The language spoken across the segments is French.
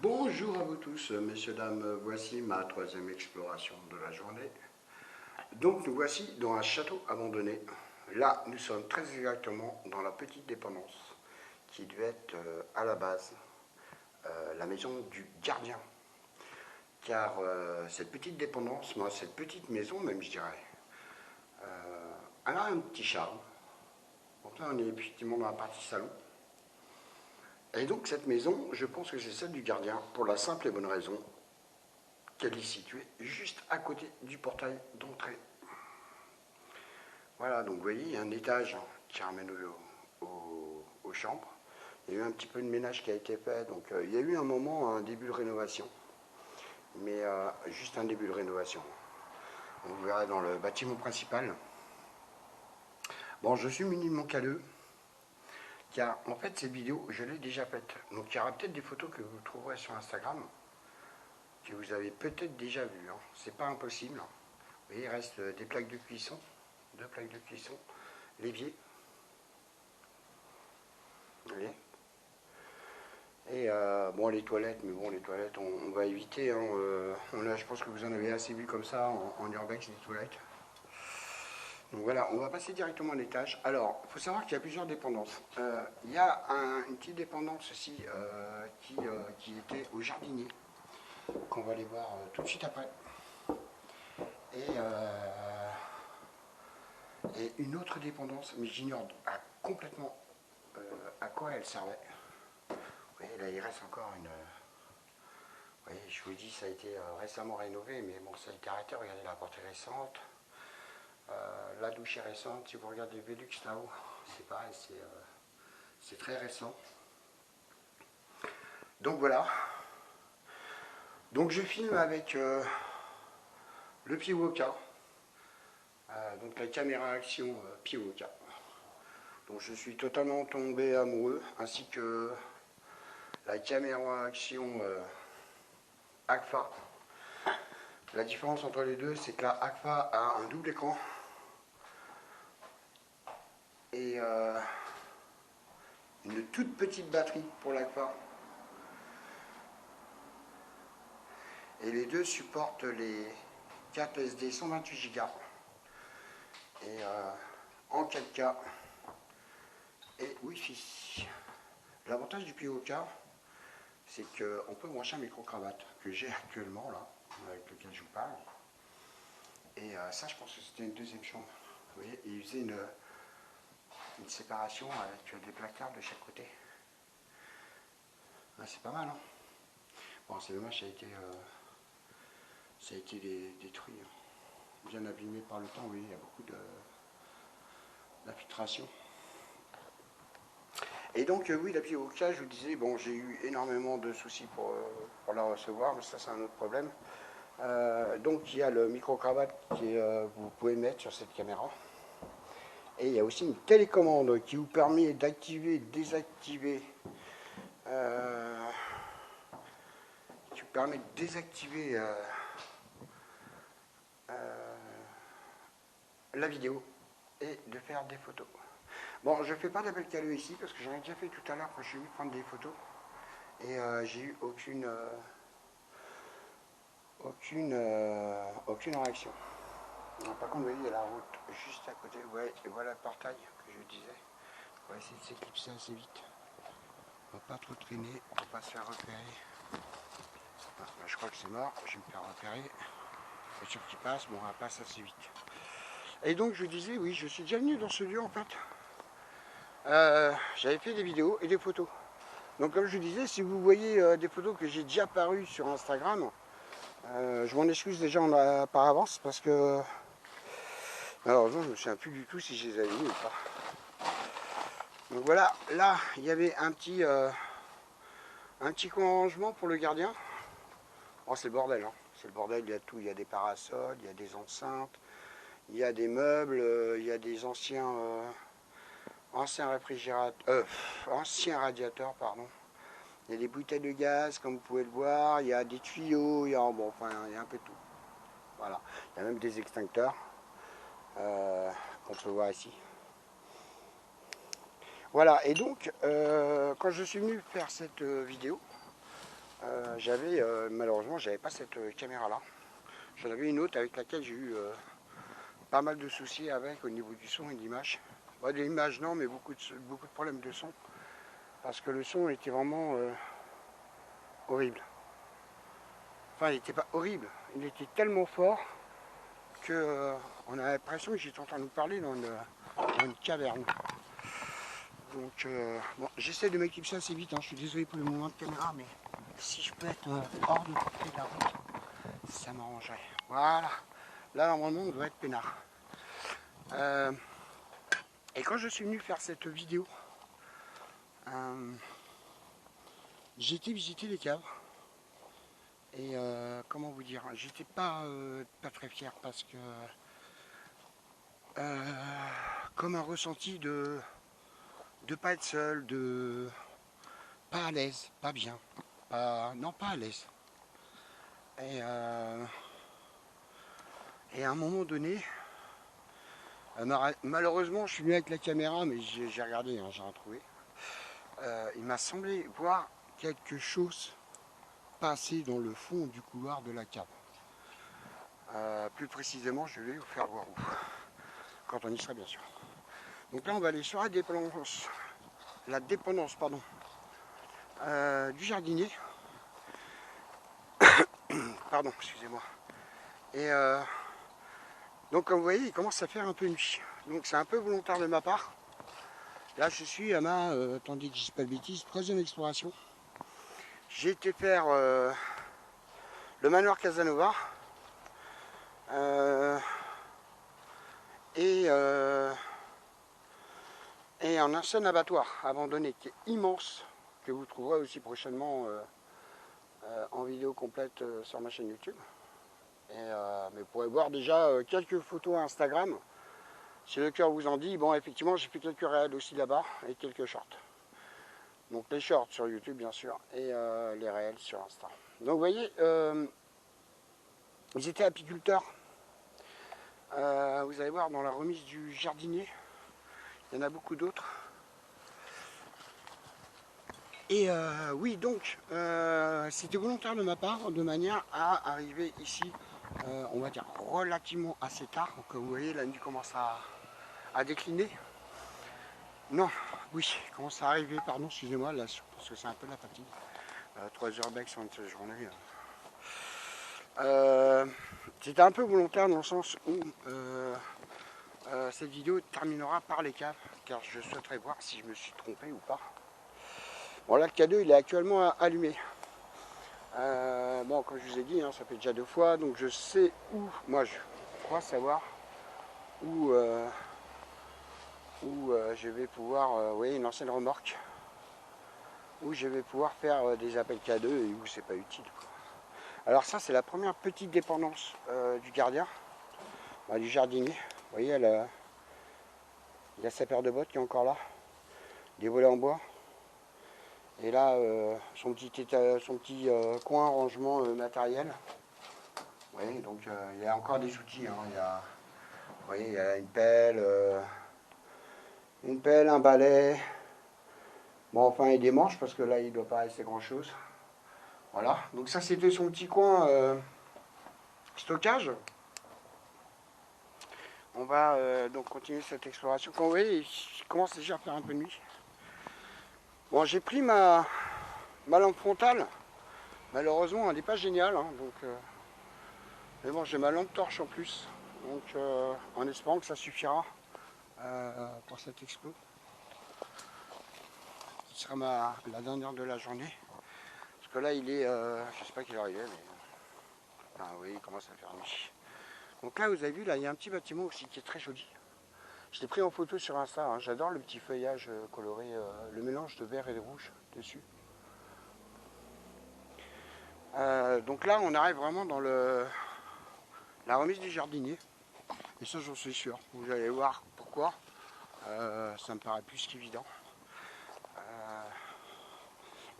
Bonjour à vous tous, messieurs, dames, voici ma troisième exploration de la journée. Donc nous voici dans un château abandonné. Là, nous sommes très exactement dans la petite dépendance qui devait être à la base la maison du gardien. Car cette petite dépendance, moi, cette petite maison même je dirais, elle a un petit charme. Donc là on est effectivement dans la partie salon. Et donc cette maison, je pense que c'est celle du gardien pour la simple et bonne raison qu'elle est située juste à côté du portail d'entrée. Voilà, donc vous voyez, il y a un étage qui ramène aux chambres. Il y a eu un petit peu de ménage qui a été fait, donc il y a eu un moment, un début de rénovation, mais juste un début de rénovation. Vous verrez dans le bâtiment principal. Bon, je suis muni de mon caleux, car en fait cette vidéo, je l'ai déjà faite. Donc il y aura peut-être des photos que vous trouverez sur Instagram, que vous avez peut-être déjà vues. Hein. C'est pas impossible. Vous voyez, il reste des plaques de cuisson, deux plaques de cuisson, l'évier. Vous voyez. Et bon, les toilettes, mais bon, les toilettes, on va éviter. Hein, je pense que vous en avez assez vu comme ça en urbex, des toilettes. Donc voilà, on va passer directement à l'étage. Alors, il faut savoir qu'il y a plusieurs dépendances. Il y a une petite dépendance aussi qui était au jardinier, qu'on va aller voir tout de suite après. Et une autre dépendance, mais j'ignore complètement à quoi elle servait. Vous voyez, là, il reste encore une... Oui, je vous dis, ça a été récemment rénové, mais bon, ça a été arrêté. Regardez, la porte est récente. La douche est récente. Si vous regardez le Velux là-haut, c'est pareil, c'est très récent. Donc voilà. Donc je filme avec le Piwoka. Donc la caméra action Piwoka. Donc je suis totalement tombé amoureux, ainsi que la caméra action Agfa. La différence entre les deux, c'est que la Agfa a un double écran et une toute petite batterie pour l'Agfa. Et les deux supportent les cartes SD 128 Go et en 4K et Wi-Fi. L'avantage du Piwoka, c'est qu'on peut brancher un micro-cravate que j'ai actuellement là, avec lequel je vous parle. Et ça, je pense que c'était une deuxième chambre. Vous voyez, il faisait une séparation avec des placards de chaque côté. Ah, c'est pas mal, hein. Bon, c'est dommage, ça a été détruit, hein. Bien abîmé par le temps, oui, il y a beaucoup d'infiltration. Et donc, oui, la Piwoka, je vous disais, bon, j'ai eu énormément de soucis pour la recevoir, mais ça, c'est un autre problème. Donc, il y a le micro-cravate que vous pouvez mettre sur cette caméra. Et il y a aussi une télécommande qui vous permet d'activer, désactiver, la vidéo et de faire des photos. Bon, je ne fais pas d'appel caleux ici parce que j'en ai déjà fait tout à l'heure quand je suis venu prendre des photos et j'ai eu aucune réaction. Par contre, vous voyez, il y a la route juste à côté. Ouais, et voilà le portail que je disais. On va essayer de s'éclipser assez vite. On va pas trop traîner, on va pas se faire repérer. Ah, bah, je crois que c'est mort, je vais me faire repérer. Voiture qui passe, bon, elle passe assez vite. Et donc, je vous disais, oui, je suis déjà venu dans ce lieu en fait. J'avais fait des vidéos et des photos. Donc, comme je vous disais, si vous voyez des photos que j'ai déjà parues sur Instagram, je m'en excuse déjà par avance parce que malheureusement je ne me souviens plus du tout si je les avais mis ou pas. Donc voilà, là il y avait un petit coin rangement pour le gardien. Bon, c'est le bordel, hein. C'est le bordel, il y a tout, il y a des parasols, il y a des enceintes, il y a des meubles, il y a des anciens réfrigérateurs, anciens radiateurs, pardon. Il y a des bouteilles de gaz, comme vous pouvez le voir, il y a des tuyaux, il y a, bon, enfin, il y a un peu de tout. Voilà, il y a même des extincteurs qu'on peut voir ici. Voilà, et donc, quand je suis venu faire cette vidéo, malheureusement, j'avais pas cette caméra-là. J'en avais une autre avec laquelle j'ai eu pas mal de soucis avec au niveau du son et de l'image. Bah, de l'image non, mais beaucoup de problèmes de son. Parce que le son était vraiment horrible. Enfin, il n'était pas horrible, il était tellement fort que on a l'impression que j'étais en train de nous parler dans une caverne. Donc, bon, j'essaie de m'éclipser assez vite, hein. Je suis désolé pour le mouvement de caméra, mais si je peux être hors de portée de la route, ça m'arrangerait. Voilà, là normalement on doit être peinard. Et quand je suis venu faire cette vidéo, j'ai été visiter les caves. Et comment vous dire, j'étais pas très fier parce que comme un ressenti de pas être seul, de pas à l'aise, pas bien, non pas à l'aise. Et à un moment donné, malheureusement je suis venu avec la caméra, mais j'ai regardé, hein, j'ai rien trouvé. Il m'a semblé voir quelque chose passer dans le fond du couloir de la cave. Plus précisément, je vais vous faire voir où, quand on y sera bien sûr. Donc là on va aller sur la dépendance du jardinier. Pardon, excusez-moi. Et donc comme vous voyez, il commence à faire un peu nuit. Donc c'est un peu volontaire de ma part. Là je suis à ma, attendez que je dise pas de bêtises, 3e exploration. J'ai été faire le manoir Casanova. Et un ancien abattoir abandonné qui est immense, que vous trouverez aussi prochainement en vidéo complète sur ma chaîne YouTube. Mais vous pourrez voir déjà quelques photos Instagram. Si le cœur vous en dit, bon effectivement j'ai fait quelques réels aussi là-bas et quelques shorts. Donc les shorts sur YouTube bien sûr et les réels sur Insta. Donc vous voyez, ils étaient apiculteurs. Vous allez voir dans la remise du jardinier, il y en a beaucoup d'autres. Et oui, donc, c'était volontaire de ma part, de manière à arriver ici, on va dire, relativement assez tard. Donc, vous voyez, la nuit commence à décliner. Non, oui, commence à arriver, pardon, excusez-moi, là, parce que c'est un peu la fatigue. 3 heures bec sur une journée. C'était un peu volontaire dans le sens où cette vidéo terminera par les caves, car je souhaiterais voir si je me suis trompé ou pas. Bon là le K2 il est actuellement allumé. Bon comme je vous ai dit, hein, ça fait déjà 2 fois, donc je sais où, moi je crois savoir où, je vais pouvoir, vous voyez une ancienne remorque, où je vais pouvoir faire des appels K2 et où c'est pas utile, quoi. Alors ça c'est la première petite dépendance du gardien, du jardinier. Vous voyez il y a sa paire de bottes qui est encore là, des volets en bois. Et là, son petit coin rangement matériel. Vous voyez, donc il y a encore des outils. Hein. Vous voyez, il y a une pelle, un balai. Bon, enfin, et des manches parce que là, il ne doit pas rester grand chose. Voilà, donc ça, c'était son petit coin stockage. On va donc continuer cette exploration. Comme vous voyez, il commence déjà à faire un peu de nuit. Bon, j'ai pris ma lampe frontale. Malheureusement, elle n'est pas géniale, hein, donc, mais bon, j'ai ma lampe torche en plus, donc en espérant que ça suffira pour cet explo. Ce sera la dernière de la journée, parce que là il est, je sais pas quelle heure il est, mais enfin, oui, il commence à faire nuit. Donc là, vous avez vu, là il y a un petit bâtiment aussi qui est très joli. Je l'ai pris en photo sur Insta, hein. J'adore le petit feuillage coloré, le mélange de vert et de rouge dessus. Donc là, on arrive vraiment dans la remise du jardinier. Et ça, j'en suis sûr. Vous allez voir pourquoi. Ça me paraît plus qu'évident.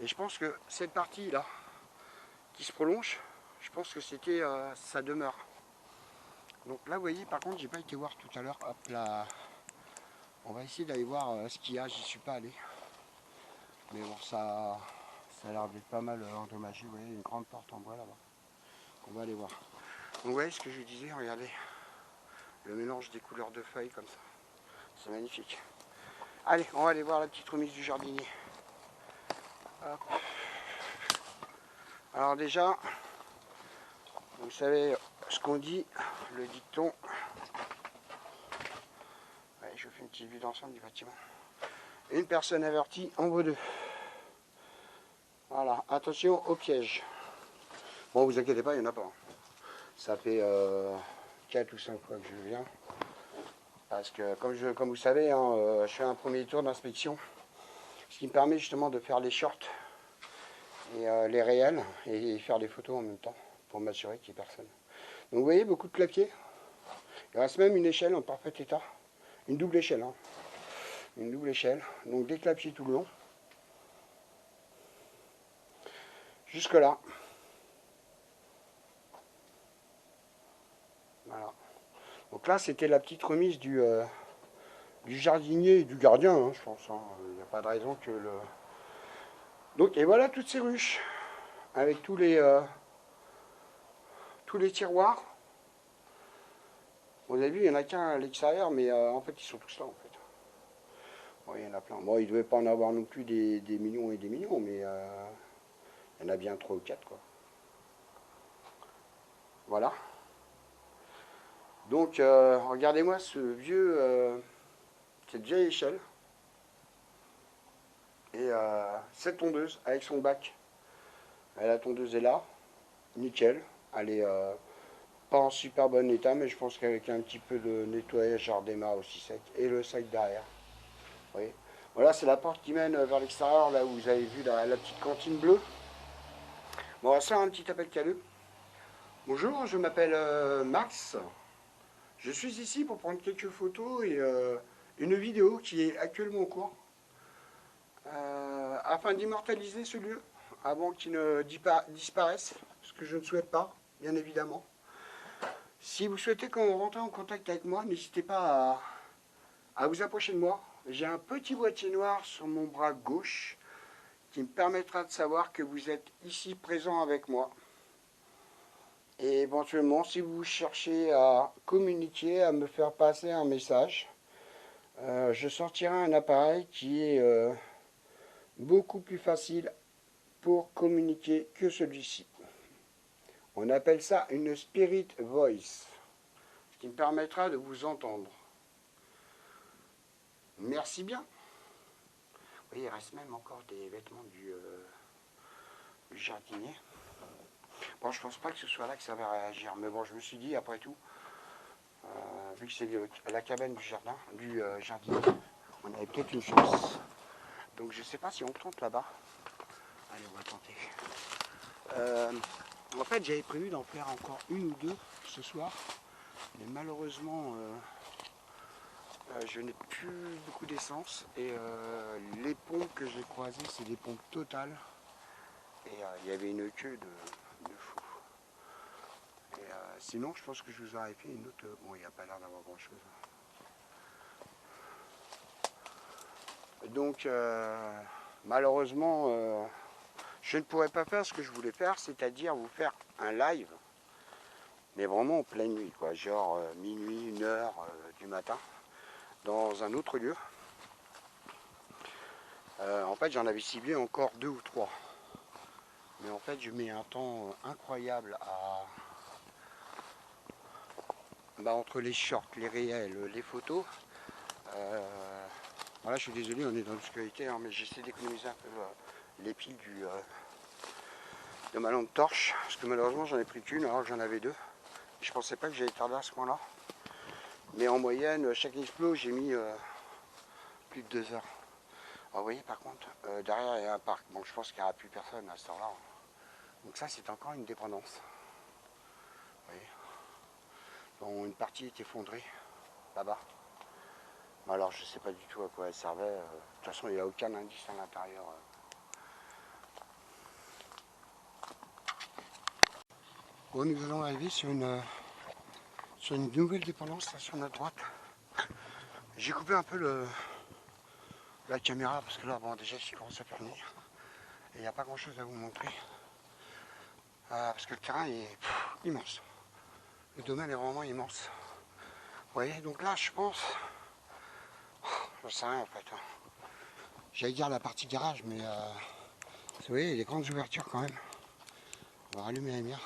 Et je pense que cette partie-là, qui se prolonge, je pense que c'était sa demeure. Donc là, vous voyez, par contre, j'ai pas été voir tout à l'heure. Hop là. On va essayer d'aller voir ce qu'il y a. J'y suis pas allé. Mais bon, ça Ça a l'air d'être pas mal endommagé. Vous voyez, une grande porte en bois là-bas. On va aller voir. Donc vous voyez ce que je disais, regardez. Le mélange des couleurs de feuilles comme ça. C'est magnifique. Allez, on va aller voir la petite remise du jardinier. Hop. Alors déjà, vous savez ce qu'on dit, le dicton. Ouais, je fais une petite vue d'ensemble du bâtiment. Une personne avertie en vaut deux. Voilà, attention au piège. Bon, vous inquiétez pas, il n'y en a pas. Ça fait 4 ou 5 fois que je viens. Parce que, comme vous savez, je fais un premier tour d'inspection. Ce qui me permet justement de faire les shorts et les réels et faire des photos en même temps pour m'assurer qu'il n'y ait personne. Donc vous voyez, beaucoup de clapiers. Il reste même une échelle en parfait état. Une double échelle. Hein. Une double échelle. Donc des clapiers tout le long. Jusque là. Voilà. Donc là, c'était la petite remise du jardinier et du gardien, hein, je pense. Hein. Il n'y a pas de raison que le... Donc, et voilà toutes ces ruches. Avec tous les tiroirs. Vous avez vu, il n'y en a qu'un à l'extérieur, mais en fait, ils sont tous là, en fait. Bon, il y en a plein. Bon, il ne devait pas en avoir non plus des millions et des millions, mais il y en a bien 3 ou 4, quoi. Voilà. Donc, regardez-moi cette vieille échelle. Et cette tondeuse avec son bac. Et la tondeuse est là. Nickel. Elle est pas en super bon état, mais je pense qu'avec un petit peu de nettoyage, elle redémarre aussi sec. Et le sac derrière. Vous voyez. Voilà, c'est la porte qui mène vers l'extérieur, là où vous avez vu la petite cantine bleue. Bon, on va faire un petit appel caleux. Bonjour, je m'appelle Max. Je suis ici pour prendre quelques photos et une vidéo qui est actuellement en cours. Afin d'immortaliser ce lieu avant qu'il ne disparaisse, ce que je ne souhaite pas, bien évidemment. Si vous souhaitez qu'on rentre en contact avec moi, n'hésitez pas à vous approcher de moi. J'ai un petit boîtier noir sur mon bras gauche qui me permettra de savoir que vous êtes ici présent avec moi. Et éventuellement, si vous cherchez à communiquer, à me faire passer un message, je sortirai un appareil qui est beaucoup plus facile pour communiquer que celui-ci. On appelle ça une Spirit Voice, ce qui me permettra de vous entendre. Merci bien. Vous voyez, il reste même encore des vêtements du jardinier. Bon, je pense pas que ce soit là que ça va réagir, mais bon, je me suis dit, après tout, vu que c'est la cabane du jardinier, on avait peut-être une chance. Donc je sais pas si on tente là-bas. Allez, on va tenter. En fait, j'avais prévu d'en faire encore une ou deux ce soir, mais malheureusement, je n'ai plus beaucoup d'essence et les pompes que j'ai croisées, c'est des pompes totales. Et il y avait une queue de fou. Et sinon, je pense que je vous aurais fait une autre. Bon, il n'y a pas l'air d'avoir grand-chose. Donc, malheureusement, je ne pourrais pas faire ce que je voulais faire, c'est-à-dire vous faire un live, mais vraiment en pleine nuit, quoi, genre minuit, 1h du matin, dans un autre lieu. En fait, j'en avais ciblé encore 2 ou 3. Mais en fait, je mets un temps incroyable entre les shorts, les réels, les photos. Voilà, je suis désolé, on est dans l'obscurité, hein, mais j'essaie d'économiser un peu les piles de ma lampe torche, parce que malheureusement j'en ai pris qu'une alors que j'en avais 2. Je pensais pas que j'allais tarder à ce point-là. Mais en moyenne, chaque explo, j'ai mis plus de 2 heures. Alors, vous voyez, par contre, derrière il y a un parc. Bon, je pense qu'il n'y aura plus personne à ce temps-là. Donc ça, c'est encore une dépendance. Vous voyez, bon, une partie est effondrée là-bas. Alors, je ne sais pas du tout à quoi elle servait. De toute façon, il n'y a aucun indice à l'intérieur. Bon, nous allons arriver sur une nouvelle dépendance là, sur notre droite. J'ai coupé un peu la caméra parce que là, bon, déjà, je commence à faire nuit. Et il n'y a pas grand chose à vous montrer. Parce que le terrain est immense. Le domaine est vraiment immense. Vous voyez, donc là je pense, je sais rien en fait. J'allais dire la partie garage, mais vous voyez, il y a des grandes ouvertures quand même. On va rallumer la lumière.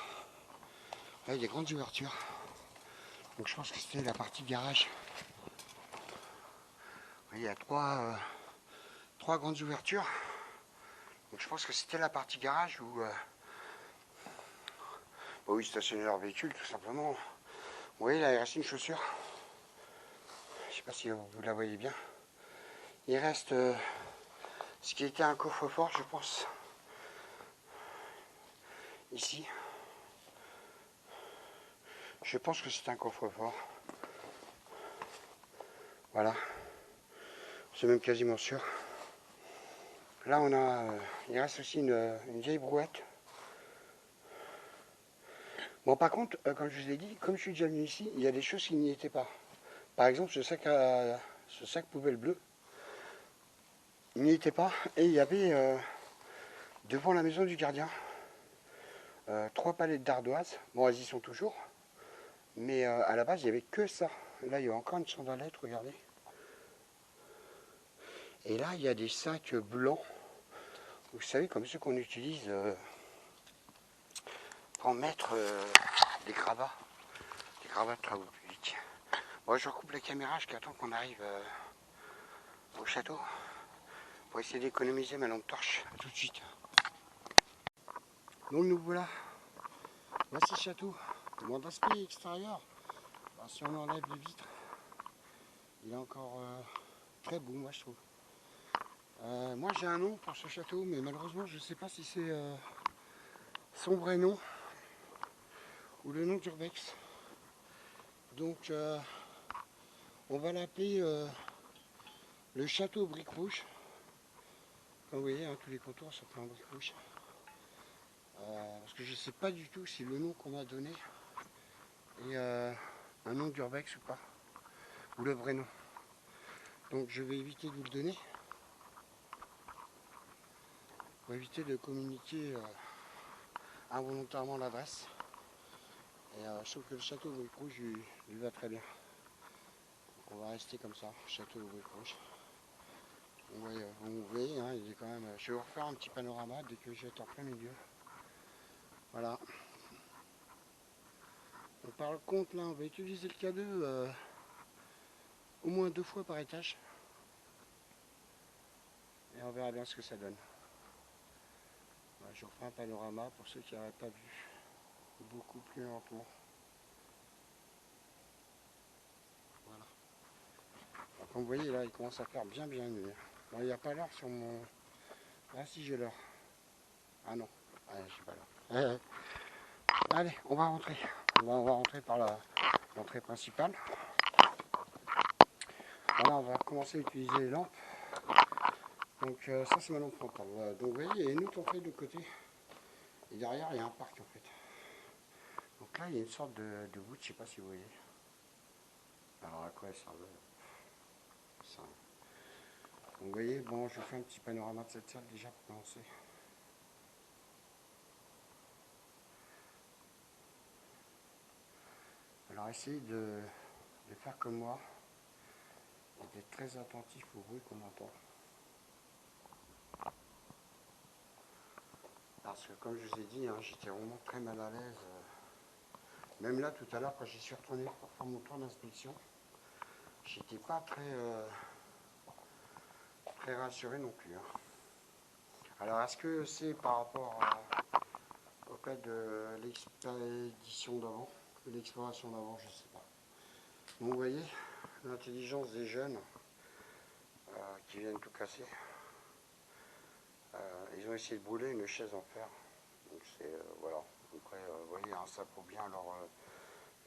Là, il y a des grandes ouvertures. Donc je pense que c'était la partie garage. Vous voyez, il y a trois grandes ouvertures. Donc je pense que c'était la partie garage où ils stationnaient leur véhicule tout simplement. Vous voyez, là il reste une chaussure. Je ne sais pas si vous la voyez bien. Il reste ce qui était un coffre-fort, je pense. Ici. Je pense que c'est un coffre-fort. Voilà. C'est même quasiment sûr. Là on a. Il reste aussi une vieille brouette. Bon par contre, comme je vous ai dit, comme je suis déjà venu ici, il y a des choses qui n'y étaient pas. Par exemple ce sac poubelle bleu, il n'y était pas. Et il y avait devant la maison du gardien 3 palettes d'ardoises. Bon, elles y sont toujours. Mais à la base, il n'y avait que ça. Là, il y a encore une sandalette, regardez. Et là, il y a des sacs blancs. Vous savez, comme ceux qu'on utilise pour mettre des gravats. Des gravats de travaux publics. Bon, je recoupe la caméra jusqu'à temps qu'on arrive au château. Pour essayer d'économiser ma lampe torche. A tout de suite. Donc nous voilà. Voici le château. Bon, d'aspect extérieur, si on enlève les vitres, il est encore très beau, moi je trouve. Moi j'ai un nom pour ce château, mais malheureusement je ne sais pas si c'est son vrai nom ou le nom d'Urbex. Donc on va l'appeler le château briques rouges. Comme vous voyez, hein, tous les contours sont en briques rouges. Parce que je ne sais pas du tout si le nom qu'on m'a donné est un nom d'Urbex ou pas, ou le vrai nom. Donc je vais éviter de vous le donner, pour éviter de communiquer involontairement l'adresse. Et je trouve que le château de Briques Rouges lui va très bien. Donc on va rester comme ça, château de Briques Rouges. Vous voyez, hein, il est quand même. Je vais vous refaire un petit panorama dès que je vais être en plein milieu. Voilà. Donc par contre là, on va utiliser le K2 au moins 2 fois par étage. Et on verra bien ce que ça donne. Voilà, je vous referai un panorama pour ceux qui n'auraient pas vu beaucoup plus lentement. Voilà. Alors, comme vous voyez là, il commence à faire bien nuit. Bon, il n'y a pas l'heure sur mon. Ah si, j'ai l'heure. Ah non, j'ai pas l'heure. Allez, on va rentrer. On va rentrer par l'entrée principale. Voilà, on va commencer à utiliser les lampes. Donc ça c'est ma lampe frontale. Voilà. Donc vous voyez, il y a une autre entrée de l'autre côté. Et derrière, il y a un parc en fait. Donc là, il y a une sorte de voûte, je ne sais pas si vous voyez. Alors à quoi elle sert ça. Donc vous voyez, bon, je vous fais un petit panorama de cette salle déjà pour commencer. Alors essayez de faire comme moi et d'être très attentif au bruit qu'on entend. Parce que comme je vous ai dit, hein, j'étais vraiment très mal à l'aise. Même là tout à l'heure quand j'y suis retourné pour faire mon tour d'inspection, j'étais pas très rassuré non plus. Hein. Alors est-ce que c'est par rapport au cas de l'expédition d'avant, de l'exploration d'avant, je sais pas. Donc vous voyez, l'intelligence des jeunes qui viennent tout casser. Ils ont essayé de brûler une chaise en fer. Donc c'est voilà. Après, vous voyez, hein, ça prouve bien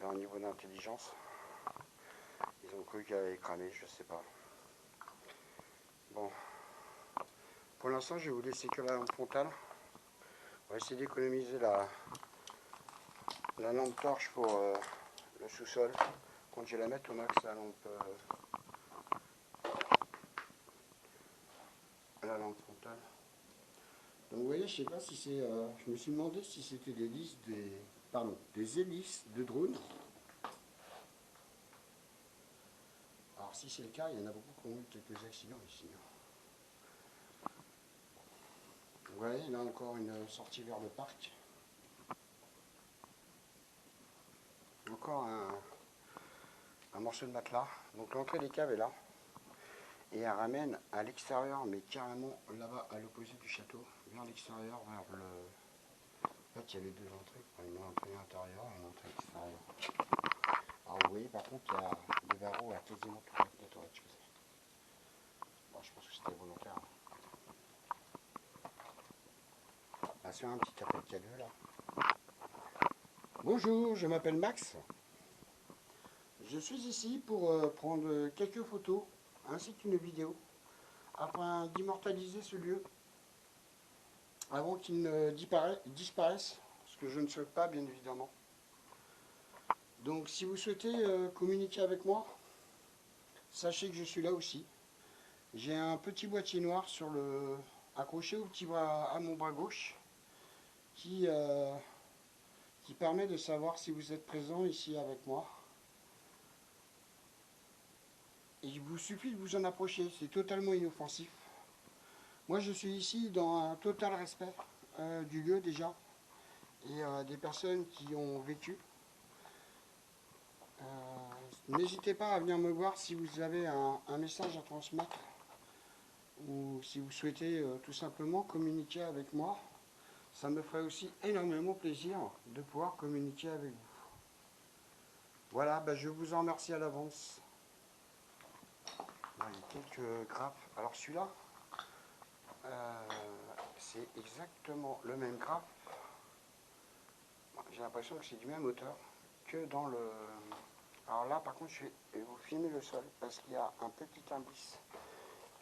leur niveau d'intelligence. Ils ont cru qu'elle allait cramer, je sais pas. Bon. Pour l'instant, je vais vous laisser que la lampe frontale. On va essayer d'économiser la lampe torche pour le sous-sol. Quand je vais la mettre au max, la lampe frontale. Donc vous voyez, je sais pas si c'est... je me suis demandé si c'était des hélices, des hélices de drones. Alors si c'est le cas, il y en a beaucoup qui ont eu quelques accidents ici. Vous voyez, là encore une sortie vers le parc. Encore un morceau de matelas. Donc l'entrée des caves est là. Et elle ramène à l'extérieur, mais carrément là-bas, à l'opposé du château, vers l'extérieur, vers le... En fait, il y avait deux entrées, une entrée intérieure et une entrée extérieure. Alors vous voyez, par contre, il y a des barreaux à quasiment toute la tourette, je faisais. Bon, je pense que c'était volontaire. Là, sur un petit appel cadeau, là. Bonjour, je m'appelle Max. Je suis ici pour prendre quelques photos, ainsi qu'une vidéo, afin d'immortaliser ce lieu avant qu'il ne disparaisse, ce que je ne souhaite pas, bien évidemment. Donc, si vous souhaitez communiquer avec moi, sachez que je suis là aussi. J'ai un petit boîtier noir accroché au petit bras, à mon bras gauche, qui permet de savoir si vous êtes présent ici avec moi. Et il vous suffit de vous en approcher, c'est totalement inoffensif. Moi, je suis ici dans un total respect du lieu déjà et des personnes qui ont vécu. N'hésitez pas à venir me voir si vous avez un message à transmettre ou si vous souhaitez tout simplement communiquer avec moi. Ça me ferait aussi énormément plaisir de pouvoir communiquer avec vous. Voilà, je vous en remercie à l'avance. Il y a quelques grappes. Alors celui-là, c'est exactement le même grappe. J'ai l'impression que c'est du même hauteur que dans le... Alors là, par contre, je vais vous filmer le sol parce qu'il y a un petit indice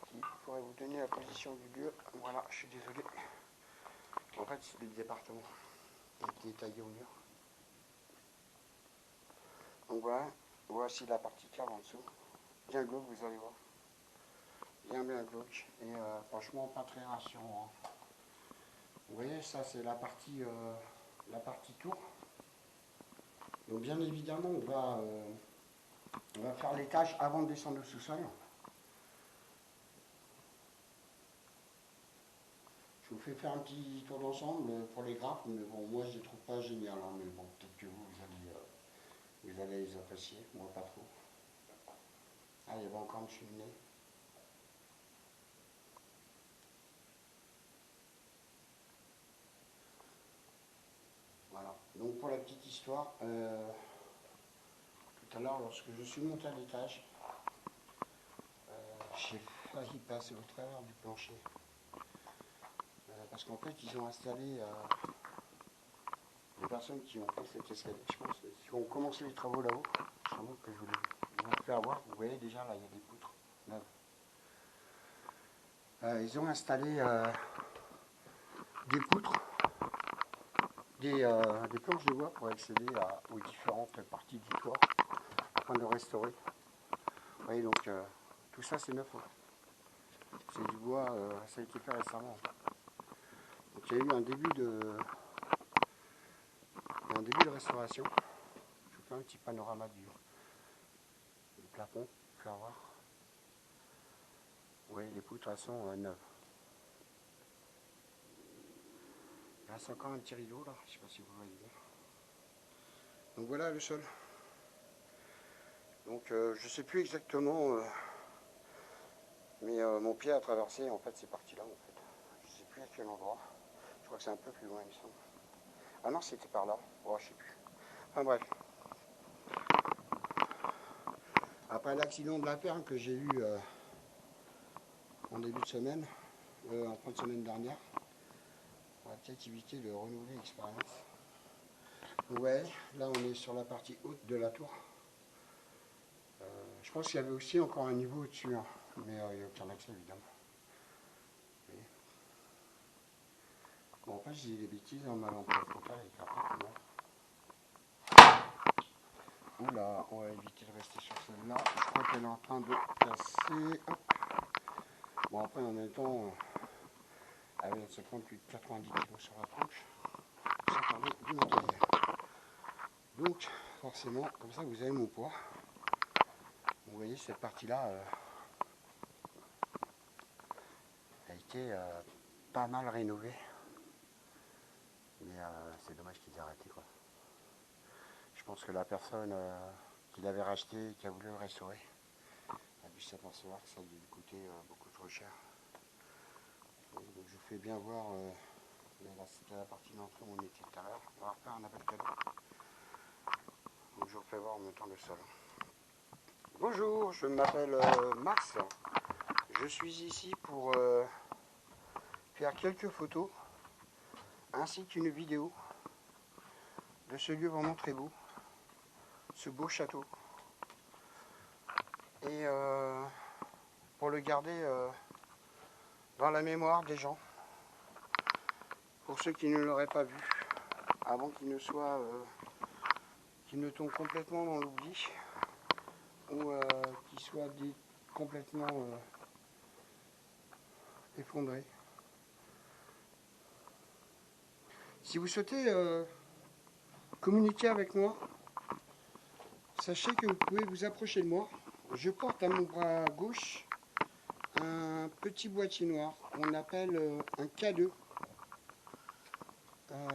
qui pourrait vous donner la position du lieu. Voilà, je suis désolé. En fait, c'est le département qui est taillé au mur. Donc voilà, voici la partie cave en dessous. Bien glauque, vous allez voir. Bien glauque. Et franchement, pas très rassurant. Hein. Vous voyez, ça c'est la partie tour. Donc bien évidemment, on va faire l'étage avant de descendre au sous-sol. Je vous fais faire un petit tour d'ensemble pour les grappes, mais bon, moi je les trouve pas géniales, hein, mais bon, peut-être que vous allez les apprécier, moi pas trop. Ah, il y avait encore une cheminée. Voilà, donc pour la petite histoire, tout à l'heure, lorsque je suis monté à l'étage, j'ai failli passer au travers du plancher. Parce qu'en fait, ils ont installé les personnes qui ont fait cet escalier, je pense, qui ont commencé les travaux là-haut, sans doute que je voulais vous faire voir. Vous voyez déjà, là, il y a des poutres neuves. Ils ont installé des poutres, des planches de bois pour accéder aux différentes parties du toit, afin de restaurer. Vous voyez, donc, tout ça, c'est neuf. Hein. C'est du bois, ça a été fait récemment. Donc il y a eu un début de restauration. Je vous fais un petit panorama du plafond, pour faire voir. Vous voyez, les poutres sont neuves. Il reste encore un petit rideau là, je ne sais pas si vous voyez bien. Donc voilà le sol. Donc je ne sais plus exactement, mais mon pied a traversé en fait ces parties-là en fait. Je ne sais plus à quel endroit. Je crois que c'est un peu plus loin il me semble. Ah non, c'était par là. Oh, je ne sais plus. Enfin bref. Après l'accident de la ferme que j'ai eu en début de semaine, en fin de semaine dernière, on va peut-être éviter de renouveler l'expérience. Ouais, là on est sur la partie haute de la tour. Je pense qu'il y avait aussi encore un niveau au-dessus, hein, mais il n'y a aucun accès évidemment. Oui. Bon, en fait, je dis des bêtises, hein, ma lampe frontale est craquée. Oula, on va éviter de rester sur celle-là. Je crois qu'elle est en train de casser. Hop. Bon, après, en même temps, avec se prendre plus de 90 kg sur la tronche, sans parler du matériel. Donc forcément, comme ça vous avez mon poids. Vous voyez cette partie-là a été pas mal rénovée. Mais c'est dommage qu'ils aient arrêté quoi. Je pense que la personne qui l'avait racheté, qui a voulu le restaurer, a dû s'apercevoir que ça lui coûtait beaucoup trop cher. Donc je vous fais bien voir, là c'était la partie d'entrée où on était tout à l'heure. On va refaire un appel cadeau. Donc je vous fais voir en même temps le sol. Bonjour, je m'appelle Max. Je suis ici pour faire quelques photos ainsi qu'une vidéo de ce lieu vraiment très beau, ce beau château. Et pour le garder dans la mémoire des gens, pour ceux qui ne l'auraient pas vu, avant qu'il ne soit, qu'il ne tombe complètement dans l'oubli, ou qu'il soit complètement effondré. Si vous souhaitez communiquer avec moi, sachez que vous pouvez vous approcher de moi. Je porte à mon bras gauche un petit boîtier noir qu'on appelle un K2.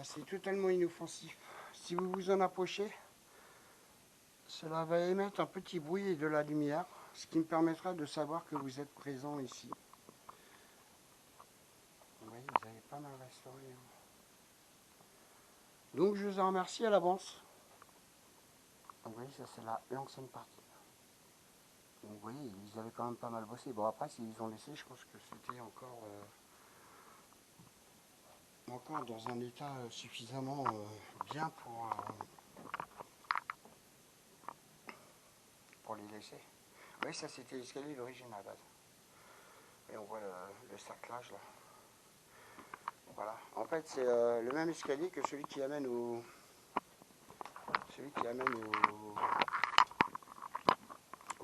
C'est totalement inoffensif. Si vous vous en approchez, cela va émettre un petit bruit et de la lumière, ce qui me permettra de savoir que vous êtes présent ici. Vous voyez, vous avez pas mal restauré. Donc je vous en remercie à l'avance. Vous voyez, ça c'est l'ancienne partie. Donc, vous voyez, ils avaient quand même pas mal bossé. Bon après, s'ils ont laissé, je pense que c'était encore dans un état suffisamment bien pour les laisser. Oui, ça c'était l'escalier d'origine à la base. Et on voit le cerclage là. Voilà. En fait, c'est le même escalier que celui qui amène au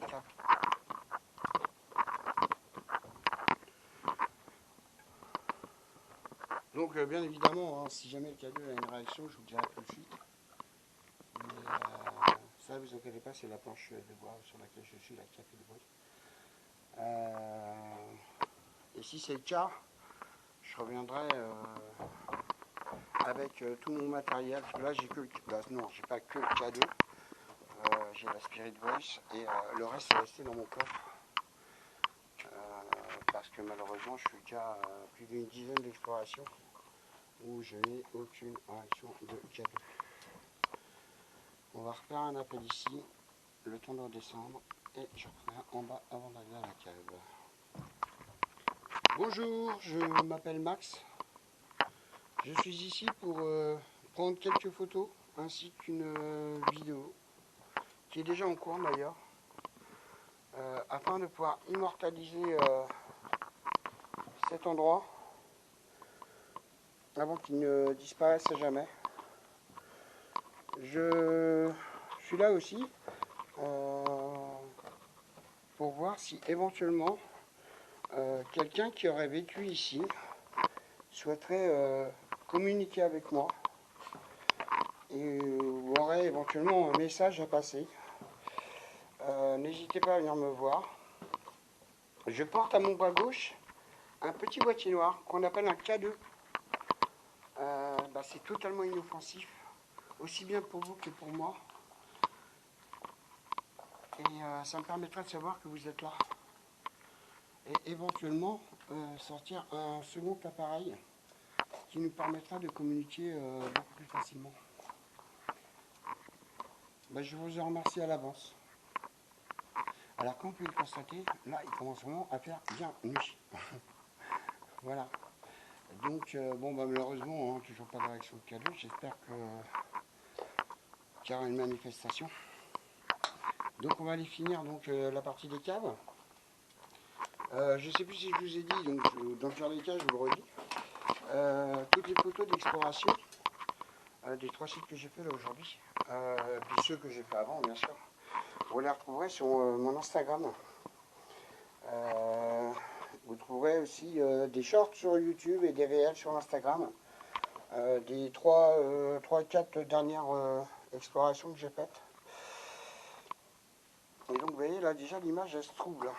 cap. Donc bien évidemment, hein, si jamais le cadeau a une réaction, je vous dirai tout de suite. Mais ça, vous inquiétez pas, c'est la planche de bois sur laquelle je suis là qui a fait le bruit. Et si c'est le cas, je reviendrai avec tout mon matériel. Parce que là, j'ai que non, j'ai pas que le cadeau. J'ai la Spirit Voice et le reste est resté dans mon coffre. Parce que malheureusement, je suis déjà plus d'une dizaine d'explorations où je n'ai aucune réaction de cadeau. On va refaire un appel ici, le temps de redescendre, et je reviens en bas avant d'aller à la cave. Bonjour, je m'appelle Max. Je suis ici pour prendre quelques photos ainsi qu'une vidéo qui est déjà en cours d'ailleurs, afin de pouvoir immortaliser cet endroit avant qu'il ne disparaisse à jamais. Je suis là aussi pour voir si éventuellement quelqu'un qui aurait vécu ici souhaiterait communiquer avec moi et aurait éventuellement un message à passer. N'hésitez pas à venir me voir. Je porte à mon bras gauche un petit boîtier noir qu'on appelle un K2. C'est totalement inoffensif, aussi bien pour vous que pour moi. Et ça me permettra de savoir que vous êtes là. Et éventuellement sortir un second appareil qui nous permettra de communiquer beaucoup plus facilement. Je vous en remercie à l'avance. Alors comme vous pouvez le constater, là il commence vraiment à faire bien nuit. Voilà. Donc malheureusement, hein, toujours pas de réaction de cadeau. J'espère qu'il y aura une manifestation. Donc on va aller finir la partie des caves. Je ne sais plus si je vous ai dit, donc dans le pire des cas, je vous le redis. Toutes les photos d'exploration des 3 sites que j'ai fait là aujourd'hui, puis ceux que j'ai fait avant bien sûr, vous les retrouverez sur mon Instagram. Vous trouverez aussi des shorts sur YouTube et des réels sur Instagram. Des 3-4 dernières explorations que j'ai faites. Et donc vous voyez là déjà l'image elle se trouble.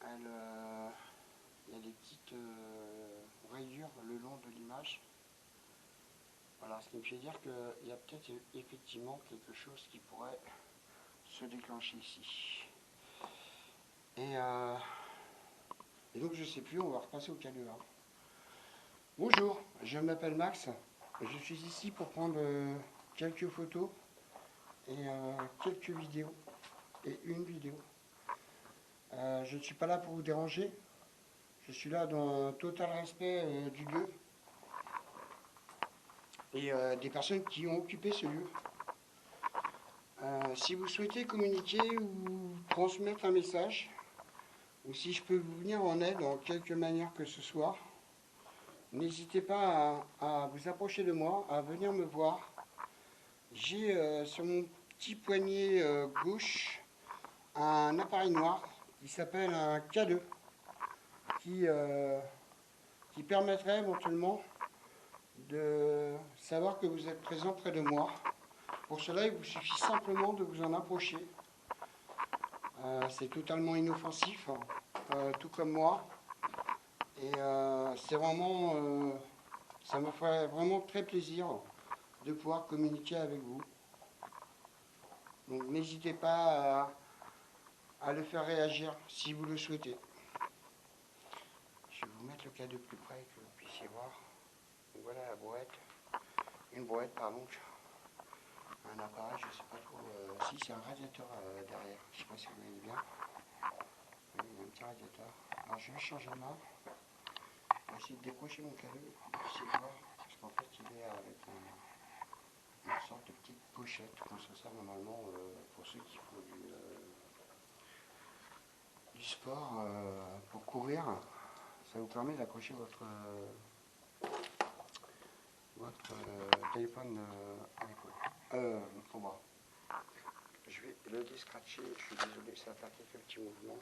Il y a des petites rayures le long de l'image. Voilà, ce qui me fait dire qu'il y a peut-être effectivement quelque chose qui pourrait se déclencher ici. Et donc je sais plus, on va repasser au cas 2. Bonjour, je m'appelle Max. Je suis ici pour prendre quelques photos et quelques vidéos. Et une vidéo. Je ne suis pas là pour vous déranger. Je suis là dans un total respect du lieu et des personnes qui ont occupé ce lieu. Si vous souhaitez communiquer ou transmettre un message, ou si je peux vous venir en aide en quelque manière que ce soit, n'hésitez pas à vous approcher de moi, à venir me voir. J'ai sur mon petit poignet gauche un appareil noir qui s'appelle un K2 qui permettrait éventuellement de savoir que vous êtes présent près de moi. Pour cela, il vous suffit simplement de vous en approcher. C'est totalement inoffensif, tout comme moi. Et c'est vraiment, ça me ferait vraiment très plaisir de pouvoir communiquer avec vous. Donc n'hésitez pas à le faire réagir si vous le souhaitez. Je vais vous mettre le cas de plus près que vous puissiez voir. Donc voilà la brouette. Une brouette, pardon. Un appareil, je ne sais pas trop. Si, c'est un radiateur derrière. Je ne sais pas si vous voyez bien. Oui, il y a un petit radiateur. Alors je vais changer de main. Je vais essayer de décrocher mon cadeau. Vous puissiez voir. Parce qu'en fait, il est avec une sorte de petite pochette. Comme ça sert normalement pour ceux qui font du sport pour courir. Ça vous permet d'accrocher votre téléphone à l'épaule. Au bras. Je vais le déscratcher, je suis désolé, ça va faire quelques petits mouvements.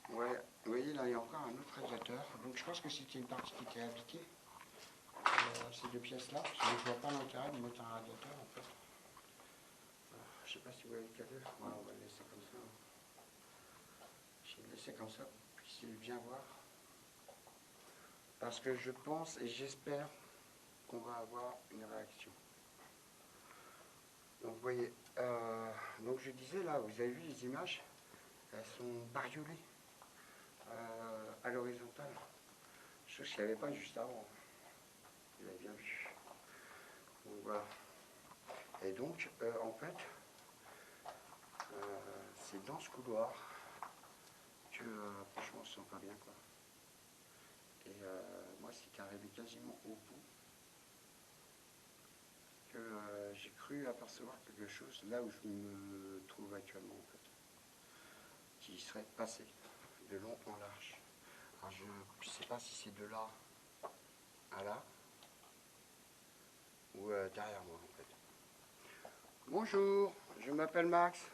Ouais, vous voyez là il y a encore un autre radiateur, donc je pense que c'était une partie qui était appliquée, ces deux pièces là, parce que je ne vois pas l'intérêt de mettre un radiateur en fait. Je ne sais pas si vous voyez le cadeau, voilà, on va le laisser comme ça. Je vais le laisser comme ça, pour que vous puissiez bien voir. Parce que je pense et j'espère qu'on va avoir une réaction. Donc vous voyez, donc je disais là, vous avez vu les images, elles sont bariolées à l'horizontale, chose qu'il n'y avait pas juste avant. Vous l'avez bien vu. Donc voilà. Et donc en fait, c'est dans ce couloir que franchement on se sent pas bien quoi. Et moi c'est arrivé quasiment au bout que j'ai cru apercevoir quelque chose là où je me trouve actuellement en fait, qui serait passé de long en large. Alors je ne sais pas si c'est de là à là ou derrière moi en fait. Bonjour, je m'appelle Max.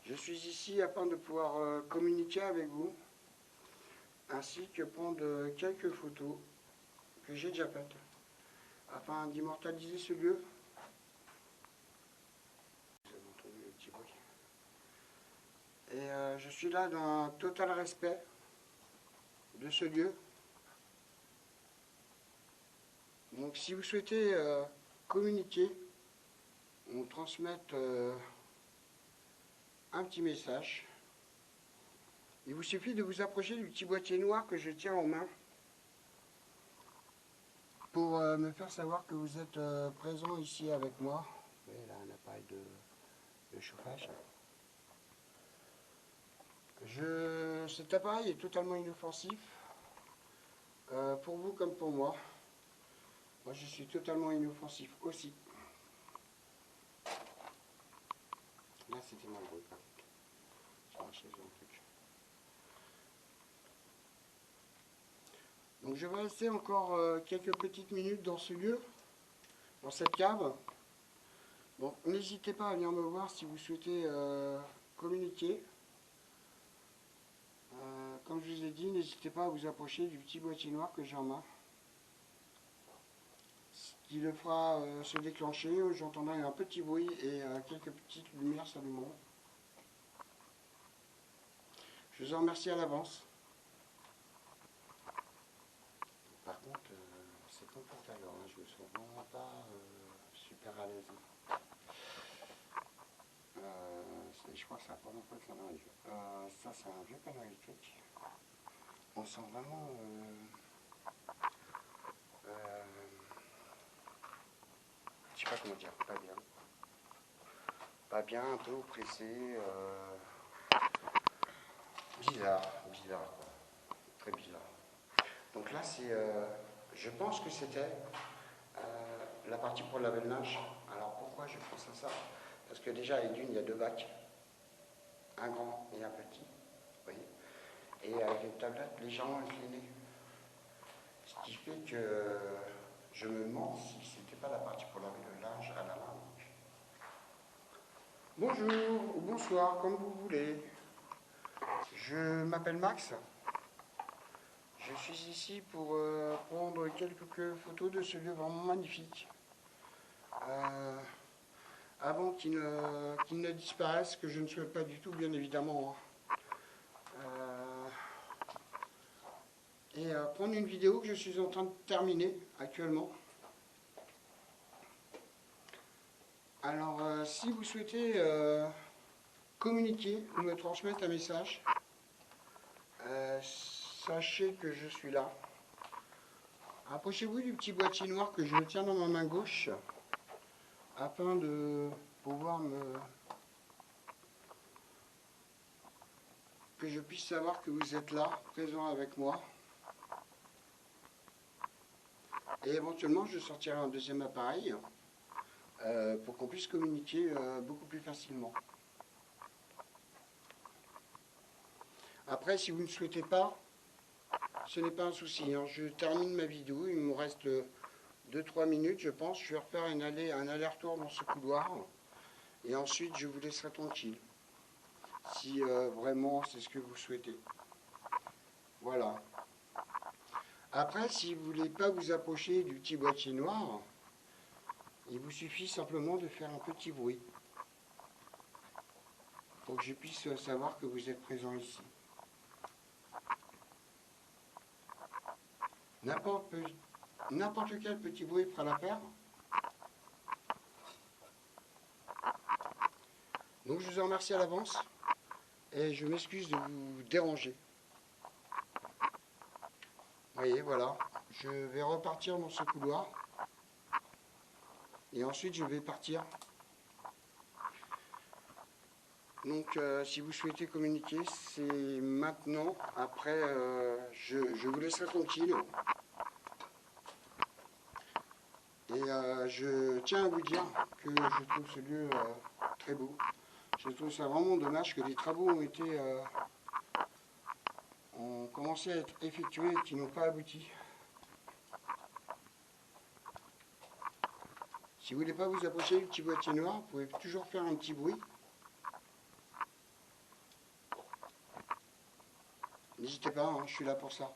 Je suis ici afin de pouvoir communiquer avec vous ainsi que prendre quelques photos que j'ai déjà faites afin d'immortaliser ce lieu. Vous avez entendu le petit bruit. Et je suis là dans un total respect de ce lieu. Donc si vous souhaitez communiquer ou transmettre un petit message, il vous suffit de vous approcher du petit boîtier noir que je tiens en main pour me faire savoir que vous êtes présent ici avec moi. Vous voyez là un appareil de chauffage. Cet appareil est totalement inoffensif pour vous comme pour moi. Moi je suis totalement inoffensif aussi. Là c'était mal bruit par contre. Ça marchait sur le truc. Donc je vais rester encore quelques petites minutes dans ce lieu, dans cette cave, Bon, n'hésitez pas à venir me voir si vous souhaitez communiquer. Comme je vous ai dit, n'hésitez pas à vous approcher du petit boîtier noir que j'ai en main. Ce qui le fera se déclencher, j'entendrai un petit bruit et quelques petites lumières s'allumeront. Je vous en remercie à l'avance. Par contre, c'est comme tout à l'heure, hein, je me sens vraiment pas super à l'aise. Je crois que ça va pas longtemps que ça m'arrive. Ça, c'est un vieux panneau électrique. On sent vraiment je sais pas comment dire, pas bien. Pas bien, un peu oppressé. Bizarre, bizarre, très bizarre. Donc là, c'est, je pense que c'était la partie pour laver le linge. Alors pourquoi je pense à ça? Parce que déjà, avec d'une, il y a deux bacs, un grand et un petit, vous voyez. Et avec une tablette légèrement inclinée. Ce qui fait que je me demande si c'était pas la partie pour laver le linge à la main. Bonjour ou bonsoir, comme vous voulez. Je m'appelle Max. Je suis ici pour prendre quelques photos de ce lieu vraiment magnifique. Avant qu'il ne disparaisse, que je ne souhaite pas du tout, bien évidemment. Et prendre une vidéo que je suis en train de terminer actuellement. Alors, si vous souhaitez communiquer ou me transmettre un message, sachez que je suis là. Approchez-vous du petit boîtier noir que je tiens dans ma main gauche afin de pouvoir que je puisse savoir que vous êtes là, présent avec moi. Et éventuellement, je sortirai un deuxième appareil pour qu'on puisse communiquer beaucoup plus facilement. Après, si vous ne souhaitez pas, ce n'est pas un souci. Hein. Je termine ma vidéo, il me reste 2-3 minutes, je pense. Je vais refaire un aller-retour dans ce couloir. Et ensuite, je vous laisserai tranquille. Si vraiment c'est ce que vous souhaitez. Voilà. Après, si vous ne voulez pas vous approcher du petit boîtier noir, il vous suffit simplement de faire un petit bruit. Pour que je puisse savoir que vous êtes présent ici. N'importe quel petit bruit fera l'affaire. Donc je vous en remercie à l'avance et je m'excuse de vous déranger. Vous voyez, voilà. Je vais repartir dans ce couloir. Et ensuite je vais partir. Donc si vous souhaitez communiquer, c'est maintenant. Après, je vous laisserai tranquille. Et je tiens à vous dire que je trouve ce lieu très beau. Je trouve ça vraiment dommage que les travaux ont commencé à être effectués et qui n'ont pas abouti. Si vous ne voulez pas vous approcher du petit boîtier noir, vous pouvez toujours faire un petit bruit. N'hésitez pas, hein, je suis là pour ça.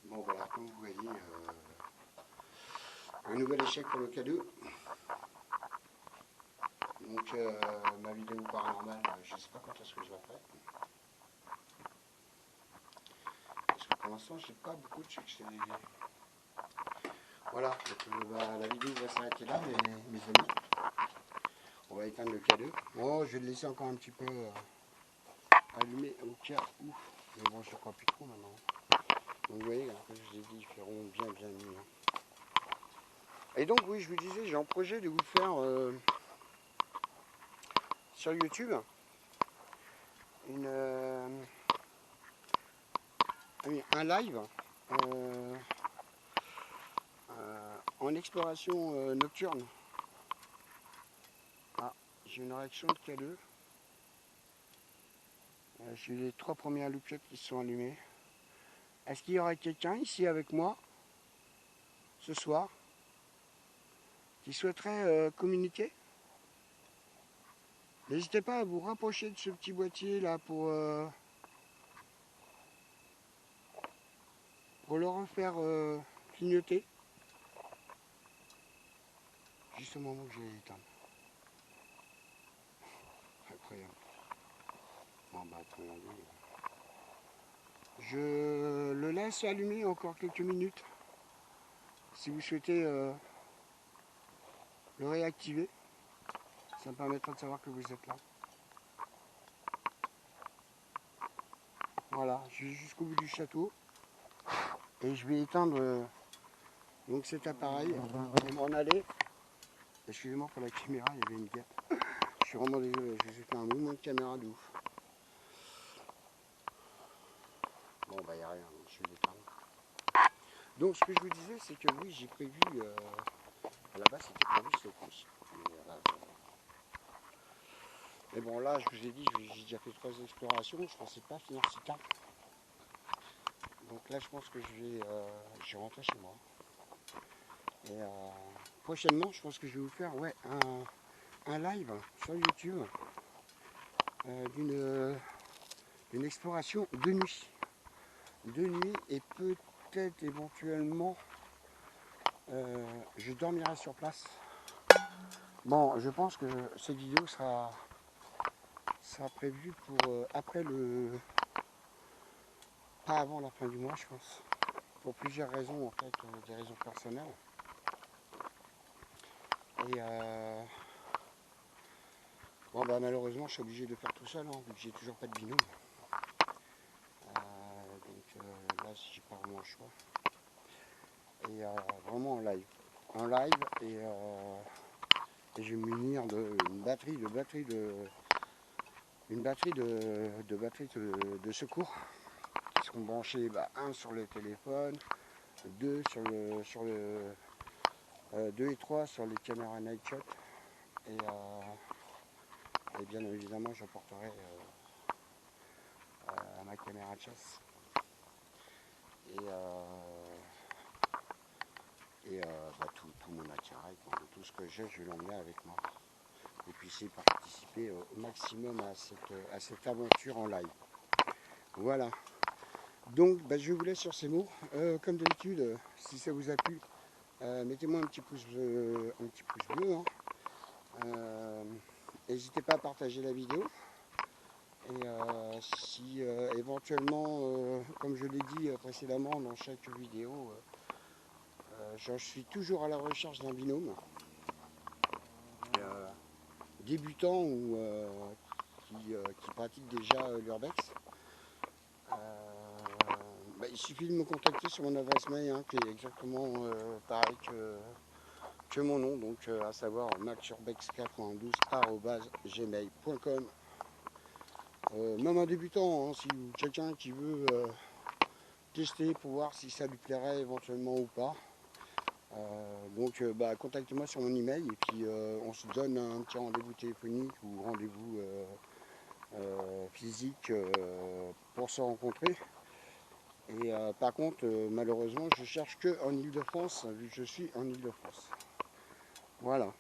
Bon voilà, comme vous voyez, un nouvel échec pour le K2. Donc ma vidéo paranormale, je ne sais pas quand est-ce que je la ferai. Parce que pour l'instant, je n'ai pas beaucoup de succès. Voilà, donc, la vidéo va s'arrêter là, mes amis. On va éteindre le K2. Bon, je vais le laisser encore un petit peu allumé au cas où. Mais bon, je ne crois plus trop maintenant. Donc vous voyez, comme je vous ai dit, ils feront bien mieux. Et donc oui, je vous disais, j'ai en projet de vous faire sur YouTube un live en exploration nocturne. Ah, j'ai une réaction de K2. J'ai les 3 premières loupiottes qui se sont allumées. Est-ce qu'il y aurait quelqu'un ici avec moi ce soir? qui souhaiteraient communiquer, n'hésitez pas à vous rapprocher de ce petit boîtier là pour leur faire clignoter. Juste au moment où je vais l'éteindre. Incroyable. Bon bah attendez. Je le laisse allumer encore quelques minutes. Si vous souhaitez le réactiver, ça me permettra de savoir que vous êtes là. Voilà, je vais jusqu'au bout du château et je vais éteindre donc cet appareil et m'en aller. Excusez-moi pour la caméra, il y avait une guêpe. Je suis vraiment désolé, je vous ai fait un mouvement de caméra de ouf. Bon bah il n'y a rien, je vais l'éteindre. Donc ce que je vous disais, c'est que oui, j'ai prévu, à la base c'était prévu cette nuit. Mais bon là, je vous ai dit, j'ai déjà fait 3 explorations, je ne pensais pas finir si tard. Donc là, je pense que je vais rentrer chez moi. Et prochainement, je pense que je vais vous faire un live sur YouTube d'une exploration de nuit. De nuit et peut-être éventuellement, je dormirai sur place. Bon, je pense que cette vidéo sera prévue pour après pas avant la fin du mois, je pense. Pour plusieurs raisons, en fait, des raisons personnelles. Et bon bah malheureusement je suis obligé de faire tout seul, hein, vu que j'ai toujours pas de binôme. Donc là j'ai pas vraiment le choix. Et vraiment en live. En live et je vais me munir d'une batterie de secours qui seront branchés, un sur le téléphone, deux et trois sur les caméras night shot et bien évidemment j'apporterai ma caméra de chasse et tout mon attirail, tout ce que j'ai, je vais l'emmener avec moi. Et puis essayer de participer au maximum à cette aventure en live. Voilà. Donc je vous laisse sur ces mots. Comme d'habitude, si ça vous a plu, mettez-moi un petit pouce bleu. Hein. N'hésitez pas à partager la vidéo. Et si éventuellement, comme je l'ai dit précédemment dans chaque vidéo, je suis toujours à la recherche d'un binôme débutant ou qui pratique déjà l'urbex. Il suffit de me contacter sur mon adresse mail, hein, qui est exactement pareil que mon nom, donc à savoir maxurbex92@gmail.com. Même un débutant, hein, si quelqu'un qui veut tester pour voir si ça lui plairait éventuellement ou pas. Donc contactez-moi sur mon email et puis on se donne un petit rendez-vous téléphonique ou rendez-vous physique pour se rencontrer. Et par contre, malheureusement, je cherche que en Ile-de-France, vu que je suis en Ile-de-France. Voilà.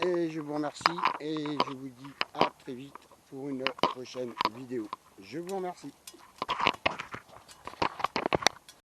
Et je vous remercie et je vous dis à très vite pour une prochaine vidéo. Je vous remercie.